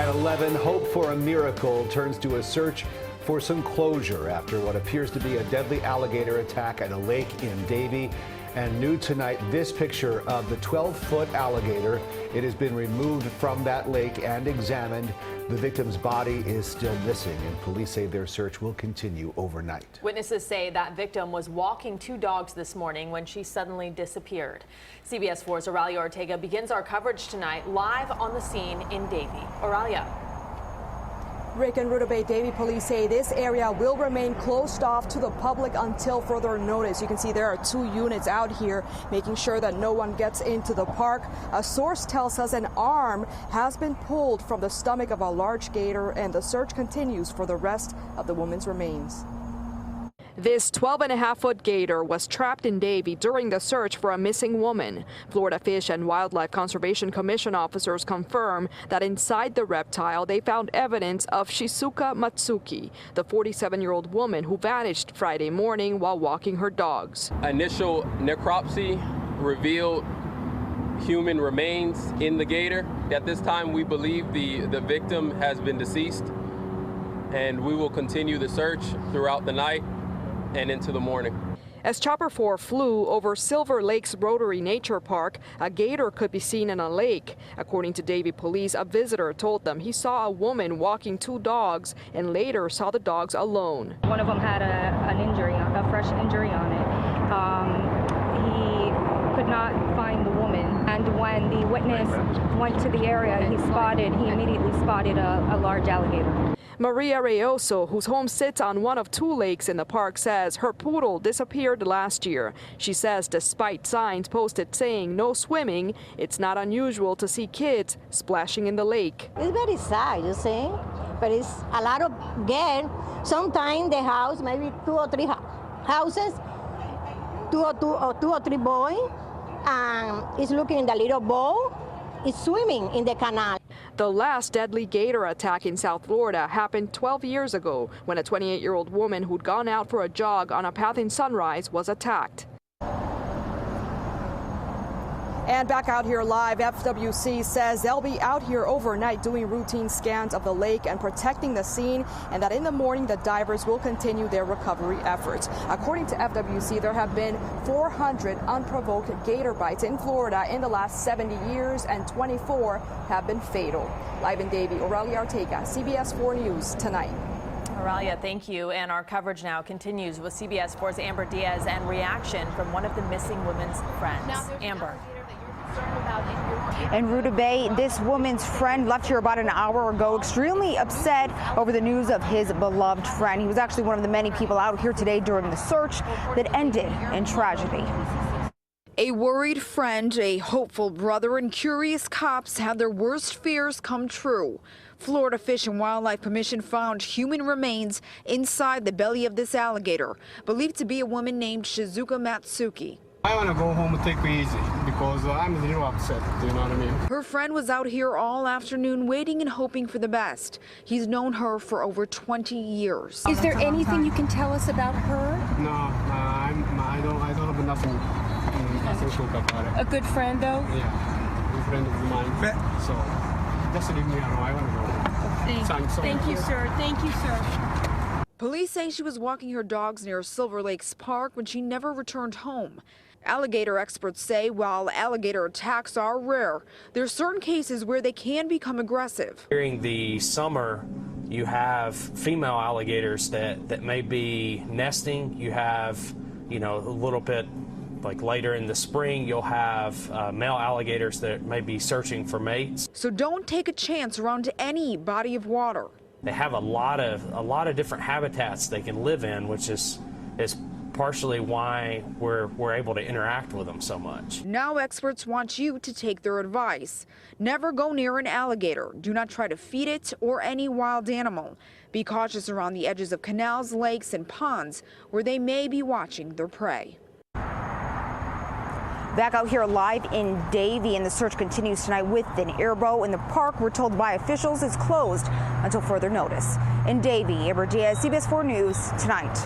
9/11, hope for a miracle turns to a search for some closure after what appears to be a deadly alligator attack at a lake in Davie. And new tonight, this picture of the 12-foot alligator. It has been removed from that lake and examined. The victim's body is still missing, and police say their search will continue overnight. Witnesses say that victim was walking two dogs this morning when she suddenly disappeared. CBS 4's Oralia Ortega begins our coverage tonight live on the scene in Davie. Oralia. Rick and Rotary Davie police say this area will remain closed off to the public until further notice. You can see there are 2 units out here making sure that no one gets into the park. A source tells us an arm has been pulled from the stomach of a large gator, and the search continues for the rest of the woman's remains. This 12.5-foot gator was trapped in Davie during the search for a missing woman. Florida Fish and Wildlife Conservation Commission officers confirm that inside the reptile they found evidence of Shizuka Matsuki, the 47-year-old woman who vanished Friday morning while walking her dogs. Initial necropsy revealed human remains in the gator. At this time, we believe the victim has been deceased, and we will continue the search throughout the night and into the morning. As Chopper 4 flew over Silver Lake's Rotary Nature Park, a gator could be seen in a lake. According to Davie police, a visitor told them he saw a woman walking 2 dogs and later saw the dogs alone. One of them had an injury, a fresh injury on it. He could not find the woman, and when the witness went to the area, he immediately spotted a large alligator. Maria Reyoso, whose home sits on one of 2 lakes in the park, says her poodle disappeared last year. She says despite signs posted saying no swimming, it's not unusual to see kids splashing in the lake. It's very sad, you see, but it's a lot of game. Sometimes the house, maybe 2 or 3 houses, 2 or 3 boys, and it's looking in the little boat, it's swimming in the canal. The last deadly gator attack in South Florida happened 12 years ago when a 28-year-old woman who'd gone out for a jog on a path in Sunrise was attacked. And back out here live, FWC says they'll be out here overnight doing routine scans of the lake and protecting the scene, and that in the morning the divers will continue their recovery efforts. According to FWC, there have been 400 unprovoked gator bites in Florida in the last 70 years, and 24 have been fatal. Live in Davie, Oralia Ortega, CBS 4 News tonight. Oralia, thank you. And our coverage now continues with CBS 4's Amber Diaz and reaction from one of the missing women's friends. Amber. In Rotary Bay, this woman's friend left here about an hour ago, extremely upset over the news of his beloved friend. He was actually one of the many people out here today during the search that ended in tragedy. A worried friend, a hopeful brother, and curious cops had their worst fears come true. Florida Fish and Wildlife Commission found human remains inside the belly of this alligator, believed to be a woman named Shizuka Matsuki. I want to go home and take it easy because I'm a little upset, you know what I mean? Her friend was out here all afternoon waiting and hoping for the best. He's known her for over 20 years. Is there anything you can tell us about her? No, I don't have nothing good about it. A good friend, though? Yeah, a friend of mine. So, just leave me alone. I want to go home. Thank you, sir. Thank you, sir. Police say she was walking her dogs near Silver Lakes Park when she never returned home. Alligator experts say while alligator attacks are rare, there are certain cases where they can become aggressive. During the summer, you have female alligators that may be nesting. You have, a little bit like later in the spring, you'll have male alligators that may be searching for mates. So don't take a chance around any body of water. They have a lot of different habitats they can live in, which is partially why we're able to interact with them so much. Now experts want you to take their advice. Never go near an alligator. Do not try to feed it or any wild animal. Be cautious around the edges of canals, lakes, and ponds where they may be watching their prey. Back out here live in Davie, and the search continues tonight with an airboat in the park. We're told by officials is closed until further notice. In Davie, Amber Diaz, CBS 4 News tonight.